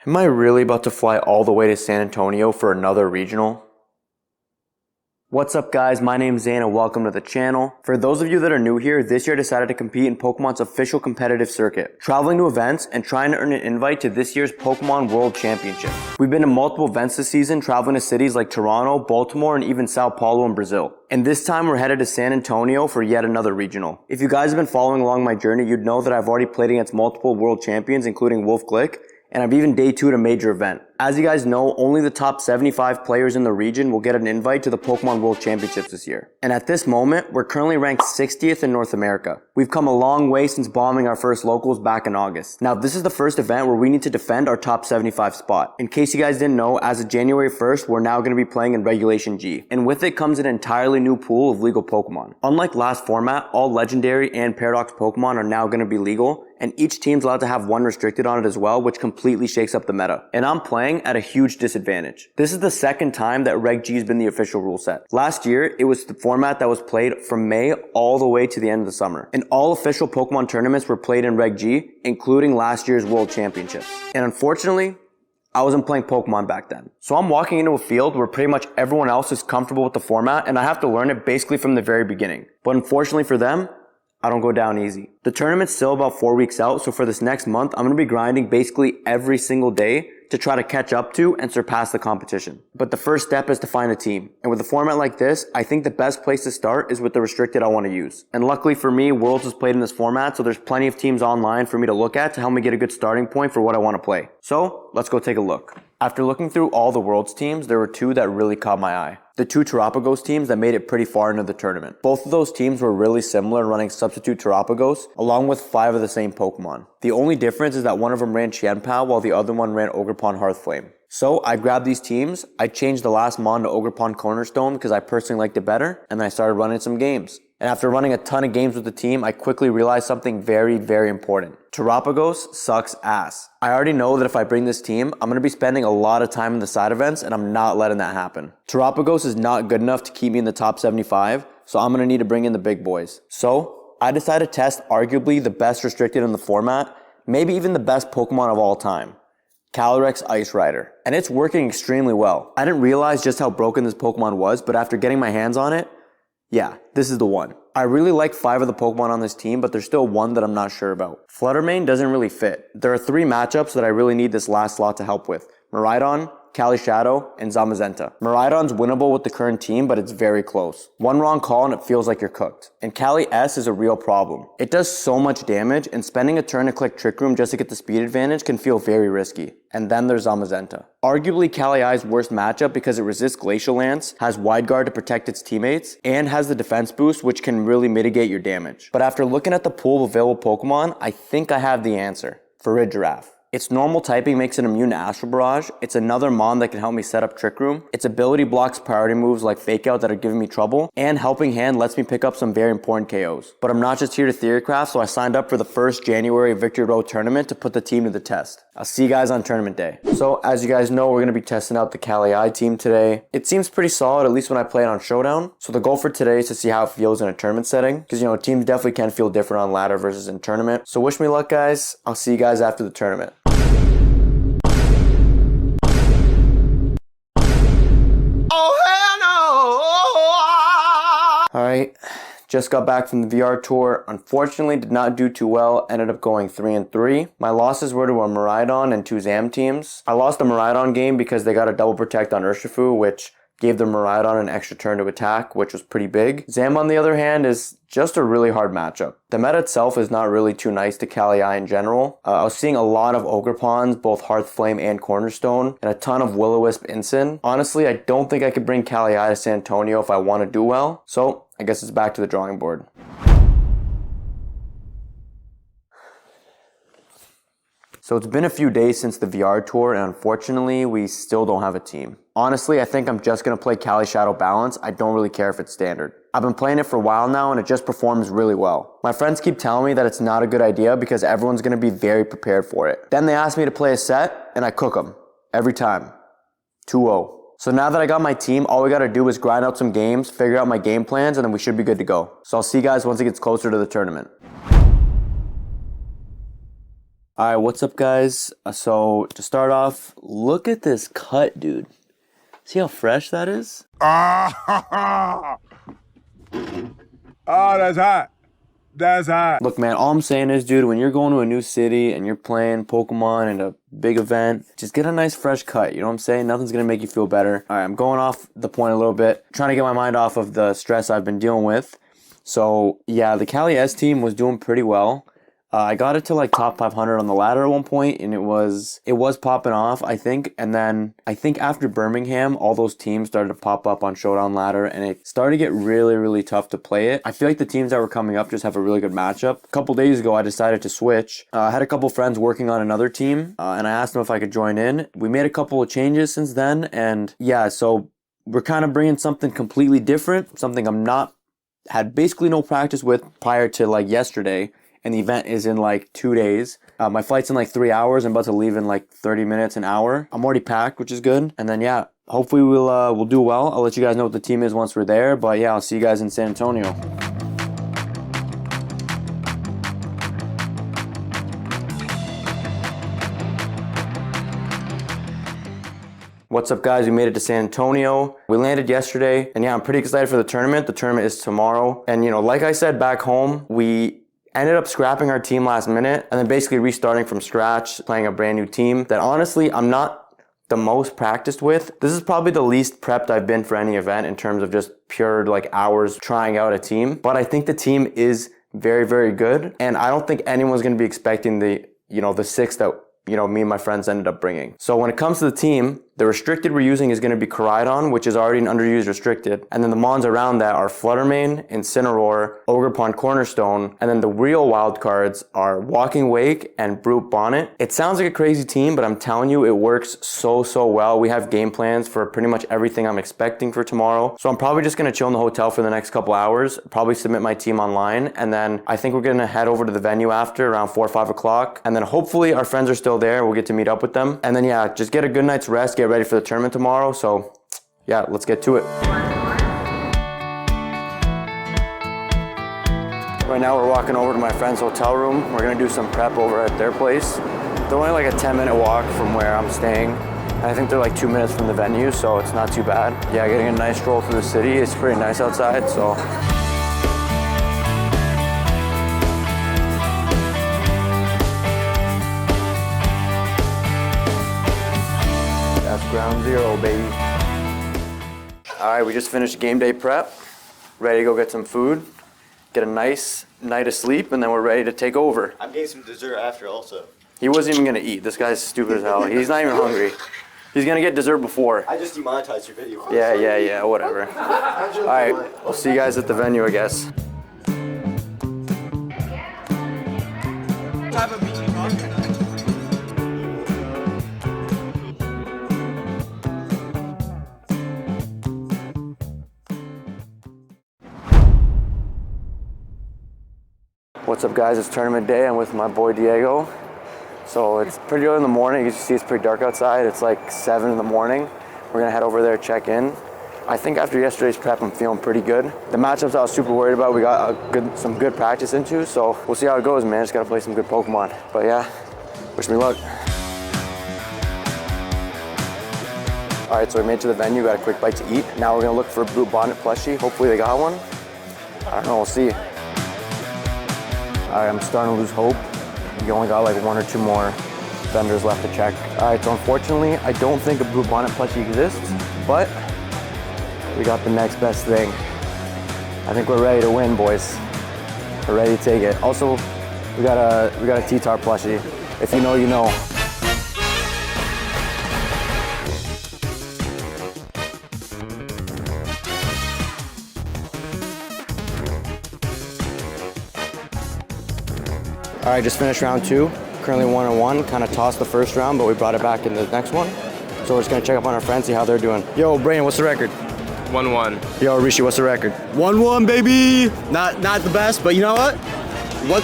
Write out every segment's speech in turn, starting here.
Am I really about to fly all the way to San Antonio for another regional? What's up guys, my name is Zane and welcome to the channel. For those of you that are new here, this year I decided to compete in Pokemon's official competitive circuit, traveling to events and trying to earn an invite to this year's Pokemon World Championship. We've been to multiple events this season, traveling to cities like Toronto, Baltimore, and even Sao Paulo in Brazil. And this time we're headed to San Antonio for yet another regional. If you guys have been following along my journey, you'd know that I've already played against multiple world champions, including Wolf Glick, and I've even day 2 at a major event. As you guys know, only the top 75 players in the region will get an invite to the Pokemon World Championships this year. And at this moment, we're currently ranked 60th in North America. We've come a long way since bombing our first locals back in August. Now, this is the first event where we need to defend our top 75 spot. In case you guys didn't know, as of January 1st, we're now going to be playing in Regulation G. And with it comes an entirely new pool of legal Pokemon. Unlike last format, all legendary and Paradox Pokemon are now going to be legal, and each team's allowed to have one restricted on it as well, which completely shakes up the meta. And I'm playing at a huge disadvantage. This is the second time that Reg G has been the official rule set. Last year, it was the format that was played from May all the way to the end of the summer. And all official Pokemon tournaments were played in Reg G, including last year's World Championships. And unfortunately, I wasn't playing Pokemon back then. So I'm walking into a field where pretty much everyone else is comfortable with the format, and I have to learn it basically from the very beginning. But unfortunately for them, I don't go down easy. The tournament's still about 4 weeks out, so for this next month, I'm going to be grinding basically every single day to try to catch up to and surpass the competition. But the first step is to find a team. And with a format like this, I think the best place to start is with the restricted I want to use. And luckily for me, Worlds is played in this format, so there's plenty of teams online for me to look at to help me get a good starting point for what I want to play. So let's go take a look. After looking through all the Worlds teams, there were two that really caught my eye. The two Terapagos teams that made it pretty far into the tournament. Both of those teams were really similar, running substitute Terapagos, along with 5 of the same Pokemon. The only difference is that one of them ran Chien-Pao, while the other one ran Ogerpon Hearthflame. So I grabbed these teams, I changed the last Mon to Ogerpon Cornerstone because I personally liked it better, and then I started running some games. And after running a ton of games with the team, I quickly realized something very, very important. Terapagos sucks ass. I already know that if I bring this team, I'm going to be spending a lot of time in the side events, and I'm not letting that happen. Terapagos is not good enough to keep me in the top 75, so I'm going to need to bring in the big boys. So I decided to test arguably the best restricted in the format, maybe even the best Pokemon of all time. Calyrex Ice Rider. And it's working extremely well. I didn't realize just how broken this Pokemon was, but after getting my hands on it, yeah, this is the one. I really like 5 of the Pokemon on this team, but there's still one that I'm not sure about. Fluttermane doesn't really fit. There are 3 matchups that I really need this last slot to help with. Miraidon, Cali Shadow, and Zamazenta. Miraidon's winnable with the current team, but it's very close. One wrong call and it feels like you're cooked. And Cali S is a real problem. It does so much damage, and spending a turn to click Trick Room just to get the speed advantage can feel very risky. And then there's Zamazenta. Arguably Cali I's worst matchup because it resists Glacial Lance, has Wide Guard to protect its teammates, and has the defense boost which can really mitigate your damage. But after looking at the pool of available Pokemon, I think I have the answer. Farigiraf. Its normal typing makes it immune to Astral Barrage. It's another Mon that can help me set up Trick Room. Its ability blocks priority moves like Fake Out that are giving me trouble. And Helping Hand lets me pick up some very important KOs. But I'm not just here to Theorycraft, so I signed up for the first January Victory Road tournament to put the team to the test. I'll see you guys on tournament day. So as you guys know, we're going to be testing out the Cali I team today. It seems pretty solid, at least when I play it on Showdown. So the goal for today is to see how it feels in a tournament setting. Because, you know, teams definitely can feel different on ladder versus in tournament. So wish me luck, guys. I'll see you guys after the tournament. Alright, just got back from the VR tour. Unfortunately, did not do too well. Ended up going 3-3. My losses were to a Miraidon and 2 Zam teams. I lost the Miraidon game because they got a double protect on Urshifu, which gave the Miraidon an extra turn to attack, which was pretty big. Zam, on the other hand, is just a really hard matchup. The meta itself is not really too nice to Cali I in general. I was seeing a lot of Ogerpons, both Hearthflame and Cornerstone, and a ton of Will-O-Wisp Incin. Honestly, I don't think I could bring Cali I to San Antonio if I want to do well, so I guess it's back to the drawing board. So it's been a few days since the VR tour, and unfortunately, we still don't have a team. Honestly, I think I'm just going to play Cali Shadow Balance. I don't really care if it's standard. I've been playing it for a while now, and it just performs really well. My friends keep telling me that it's not a good idea because everyone's going to be very prepared for it. Then they ask me to play a set, and I cook them. Every time. 2-0. So now that I got my team, all we got to do is grind out some games, figure out my game plans, and then we should be good to go. So I'll see you guys once it gets closer to the tournament. All right, what's up, guys? So to start off, look at this cut, dude. See how fresh that is? Oh, that's hot. That's hot. Look, man, all I'm saying is, dude, when you're going to a new city and you're playing Pokemon in a big event, just get a nice fresh cut. You know what I'm saying? Nothing's going to make you feel better. All right, I'm going off the point a little bit, trying to get my mind off of the stress I've been dealing with. So, yeah, the Cali S team was doing pretty well. I got it to like top 500 on the ladder at one point, and it was popping off, I think. And then I think after Birmingham, all those teams started to pop up on Showdown ladder, and it started to get really, really tough to play it. I feel like the teams that were coming up just have a really good matchup. A couple days ago, I decided to switch. I had a couple friends working on another team, and I asked them if I could join in. We made a couple of changes since then, and yeah, so we're kind of bringing something completely different, something had basically no practice with prior to like yesterday. And the event is in like 2 days. My flight's in like 3 hours. I'm about to leave in like 30 minutes, an hour. I'm already packed, which is good. And then yeah, hopefully we'll do well. I'll let you guys know what the team is once we're there. But yeah, I'll see you guys in San Antonio. What's up, guys? We made it to San Antonio. We landed yesterday, and yeah, I'm pretty excited for the tournament. The tournament is tomorrow. And you know, like I said back home, we ended up scrapping our team last minute and then basically restarting from scratch, playing a brand new team that honestly I'm not the most practiced with. This is probably the least prepped I've been for any event in terms of just pure like hours trying out a team. But I think the team is very, very good. And I don't think anyone's going to be expecting the six that, me and my friends ended up bringing. So when it comes to the team, the restricted we're using is going to be Koraidon, which is already an underused restricted. And then the mons around that are Fluttermane, Incineroar, Ogerpon Cornerstone. And then the real wild cards are Walking Wake and Brute Bonnet. It sounds like a crazy team, but I'm telling you, it works so well. We have game plans for pretty much everything I'm expecting for tomorrow. So I'm probably just going to chill in the hotel for the next couple hours, probably submit my team online. And then I think we're going to head over to the venue after around 4 or 5 o'clock. And then hopefully our friends are still there. We'll get to meet up with them. And then yeah, just get a good night's rest, get ready for the tournament tomorrow. So yeah, let's get to it. Right now we're walking over to my friend's hotel room. We're gonna do some prep over at their place. They're only like a 10-minute walk from where I'm staying. And I think they're like 2 minutes from the venue, so it's not too bad. Yeah, getting a nice stroll through the city. It's pretty nice outside, so. Ground zero, baby. All right, we just finished game day prep. Ready to go get some food, get a nice night of sleep, and then we're ready to take over. I'm getting some dessert after also. He wasn't even gonna eat. This guy's stupid as hell. He's not even hungry. He's gonna get dessert before. I just demonetized your video. Yeah, whatever. All right, we'll see you guys at the venue, I guess. What's up, guys? It's tournament day. I'm with my boy Diego. So it's pretty early in the morning. You can see it's pretty dark outside. It's like 7 in the morning. We're gonna head over there, check in. I think after yesterday's prep, I'm feeling pretty good. The matchups I was super worried about, we got some good practice into. So we'll see how it goes, man. Just gotta play some good Pokemon. But yeah, wish me luck. All right, so we made it to the venue. Got a quick bite to eat. Now we're gonna look for a Brute Bonnet plushie. Hopefully they got one. I don't know. We'll see. All right, I'm starting to lose hope. We only got like 1 or 2 more vendors left to check. All right, so unfortunately, I don't think a Brute Bonnet plushie exists, but we got the next best thing. I think we're ready to win, boys. We're ready to take it. Also, we got a T-Tar plushie. If you know, you know. All right, just finished round 2. Currently 1-1. Kind of tossed the first round, but we brought it back in the next one. So we're just gonna check up on our friends, see how they're doing. Yo, Brayden, what's the record? 1-1. Yo, Rishi, what's the record? 1-1, baby. Not the best, but you know what?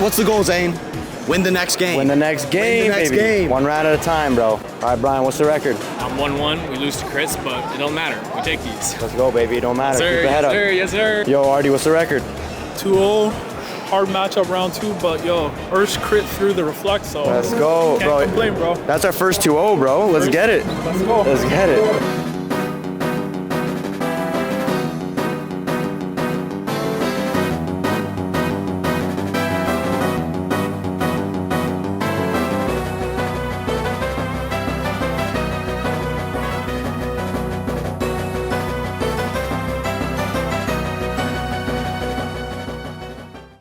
What's the goal, Zane? Win the next game. Win the next game, baby. 1 round at a time, bro. All right, Brian, what's the record? I'm 1-1. We lose to Chris, but it don't matter. We take these. Let's go, baby. It don't matter. Yes, sir. Keep the head Yes, up. sir. Yes, sir. Yo, Artie, what's the record? 2-0. hard matchup round 2, but yo, Ursh crit through the reflect, so Let's go, can't bro. complain, bro. That's our first 2-0, bro. Let's get it. Let's go. Let's get it.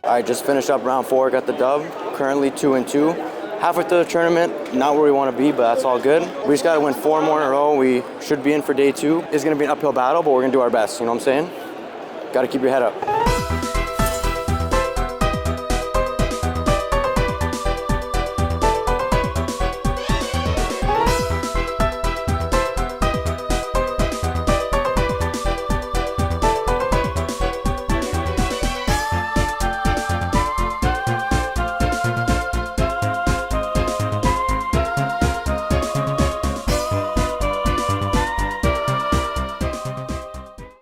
All right, just finished up round 4, got the dub. Currently 2-2. Halfway through the tournament, not where we want to be, but that's all good. We just got to win 4 more in a row. We should be in for day 2. It's going to be an uphill battle, but we're going to do our best. You know what I'm saying? Got to keep your head up.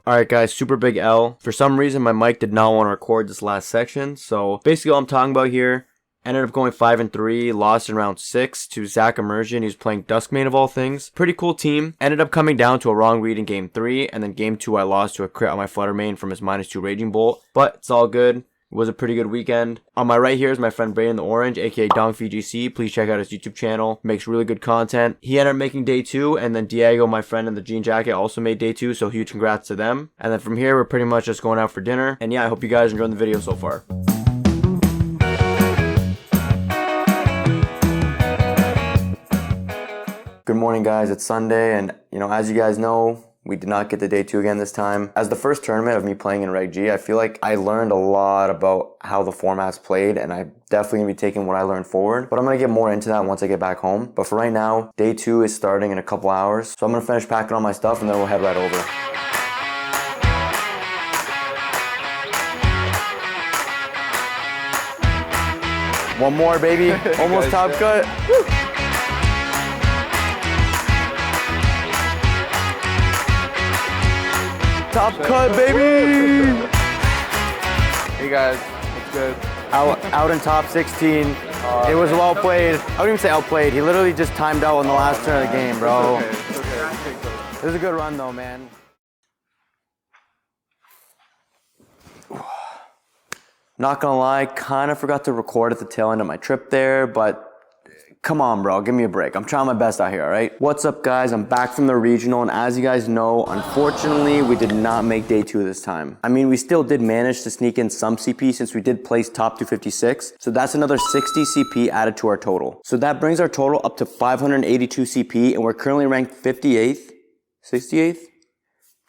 Alright guys, super big L. For some reason my mic did not want to record this last section, so basically all I'm talking about here, ended up going 5-3, lost in round 6 to Zach Immersion. He was playing Duskmane of all things. Pretty cool team. Ended up coming down to a wrong read in game 3, and then game 2 I lost to a crit on my Flutter main from his -2 Raging Bolt, but it's all good. It was a pretty good weekend. On my right here is my friend Brayden the Orange, aka DongFGC. Please check out his YouTube channel. Makes really good content. He ended up making day 2, and then Diego, my friend in the jean jacket, also made day 2, so huge congrats to them. And then from here, we're pretty much just going out for dinner. And yeah, I hope you guys enjoyed the video so far. Good morning, guys. It's Sunday, and as you guys know, we did not get to day 2 again this time. As the first tournament of me playing in Reg G, I feel like I learned a lot about how the format's played, and I'm definitely going to be taking what I learned forward. But I'm going to get more into that once I get back home. But for right now, day 2 is starting in a couple hours. So I'm going to finish packing all my stuff, and then we'll head right over. One more, baby. Almost top cut. Woo. Top cut, baby! Hey guys, what's good? Out in top 16. It was well played. I wouldn't even say outplayed. He literally just timed out on the last turn of the game, bro. It's okay. It was a good run though, man. Not gonna lie, kind of forgot to record at the tail end of my trip there, but come on, bro, give me a break. I'm trying my best out here, all right? What's up, guys? I'm back from the regional, and as you guys know, unfortunately, we did not make day 2 this time. I mean, we still did manage to sneak in some CP since we did place top 256, so that's another 60 CP added to our total. So that brings our total up to 582 CP, and we're currently ranked 58th? 68th?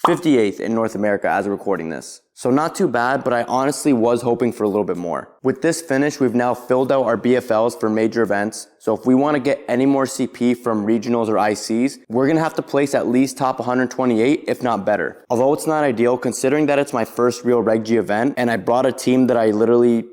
58th in North America as of recording this. So not too bad, but I honestly was hoping for a little bit more. With this finish, we've now filled out our BFLs for major events. So if we want to get any more CP from regionals or ICs, we're going to have to place at least top 128, if not better. Although it's not ideal, considering that it's my first real Reg G event, and I brought a team that I literally,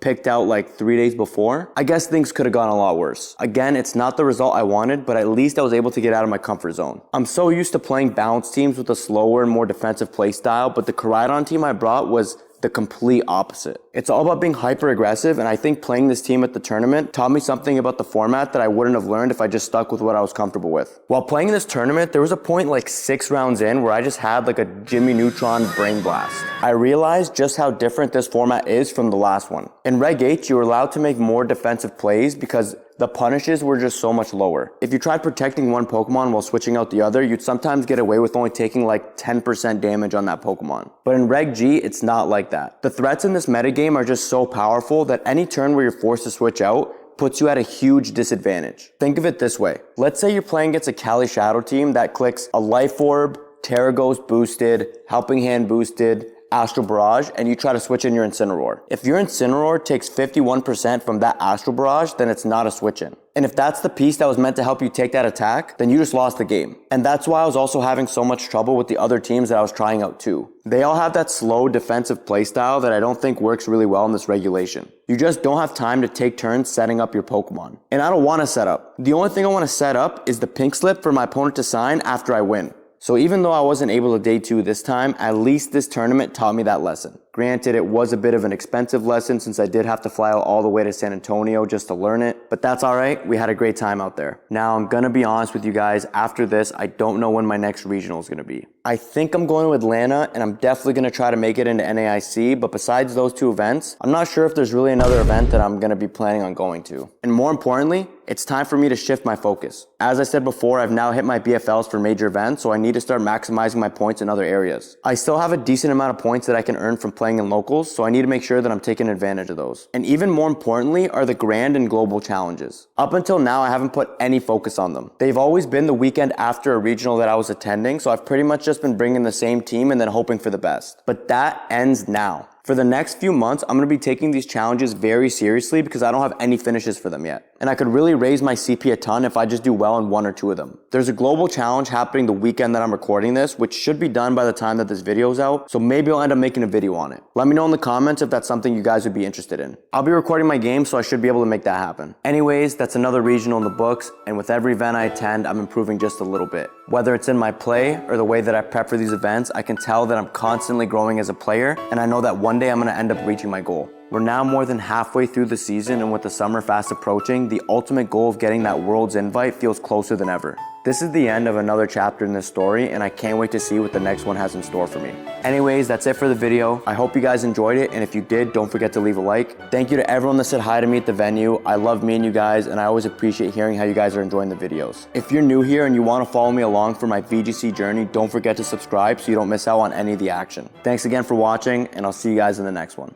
picked out like 3 days before, I guess things could have gone a lot worse. Again, it's not the result I wanted, but at least I was able to get out of my comfort zone. I'm so used to playing balance teams with a slower and more defensive play style, but the Koraidon team I brought was the complete opposite. It's all about being hyper aggressive, and I think playing this team at the tournament taught me something about the format that I wouldn't have learned if I just stuck with what I was comfortable with. While playing in this tournament, there was a point like 6 rounds in where I just had like a Jimmy Neutron brain blast. I realized just how different this format is from the last one. In Reg H, you were allowed to make more defensive plays because the punishes were just so much lower. If you tried protecting one Pokemon while switching out the other, you'd sometimes get away with only taking like 10% damage on that Pokemon. But in Reg G, it's not like that. The threats in this metagame are just so powerful that any turn where you're forced to switch out puts you at a huge disadvantage. Think of it this way. Let's say you're playing against a Cali Shadow team that clicks a Life Orb, Terra Ghost boosted, Helping Hand boosted, Astral Barrage, and you try to switch in your Incineroar. If your Incineroar takes 51% from that Astral Barrage, then it's not a switch in. And if that's the piece that was meant to help you take that attack, then you just lost the game. And that's why I was also having so much trouble with the other teams that I was trying out too. They all have that slow defensive playstyle that I don't think works really well in this regulation. You just don't have time to take turns setting up your Pokemon. And I don't want to set up. The only thing I want to set up is the pink slip for my opponent to sign after I win. So even though I wasn't able to day 2 this time, at least this tournament taught me that lesson. Granted, it was a bit of an expensive lesson since I did have to fly out all the way to San Antonio just to learn it, but that's all right. We had a great time out there. Now, I'm gonna be honest with you guys, after this, I don't know when my next regional is gonna be. I think I'm going to Atlanta, and I'm definitely gonna try to make it into NAIC, but besides those two events, I'm not sure if there's really another event that I'm gonna be planning on going to. And more importantly, it's time for me to shift my focus. As I said before, I've now hit my BFLs for major events, so I need to start maximizing my points in other areas. I still have a decent amount of points that I can earn from playing in locals, so I need to make sure that I'm taking advantage of those. And even more importantly are the grand and global challenges. Up until now, I haven't put any focus on them. They've always been the weekend after a regional that I was attending, so I've pretty much just been bringing the same team and then hoping for the best. But that ends now. For the next few months, I'm gonna be taking these challenges very seriously because I don't have any finishes for them yet. And I could really raise my CP a ton if I just do well in one or two of them. There's a global challenge happening the weekend that I'm recording this, which should be done by the time that this video is out, so maybe I'll end up making a video on it. Let me know in the comments if that's something you guys would be interested in. I'll be recording my game, so I should be able to make that happen. Anyways, that's another regional in the books, and with every event I attend, I'm improving just a little bit. Whether it's in my play or the way that I prep for these events, I can tell that I'm constantly growing as a player, and I know that one day I'm gonna end up reaching my goal. We're now more than halfway through the season, and with the summer fast approaching, the ultimate goal of getting that Worlds invite feels closer than ever. This is the end of another chapter in this story, and I can't wait to see what the next one has in store for me. Anyways, that's it for the video. I hope you guys enjoyed it, and if you did, don't forget to leave a like. Thank you to everyone that said hi to me at the venue. I love meeting you guys, and I always appreciate hearing how you guys are enjoying the videos. If you're new here and you want to follow me along for my VGC journey, don't forget to subscribe so you don't miss out on any of the action. Thanks again for watching, and I'll see you guys in the next one.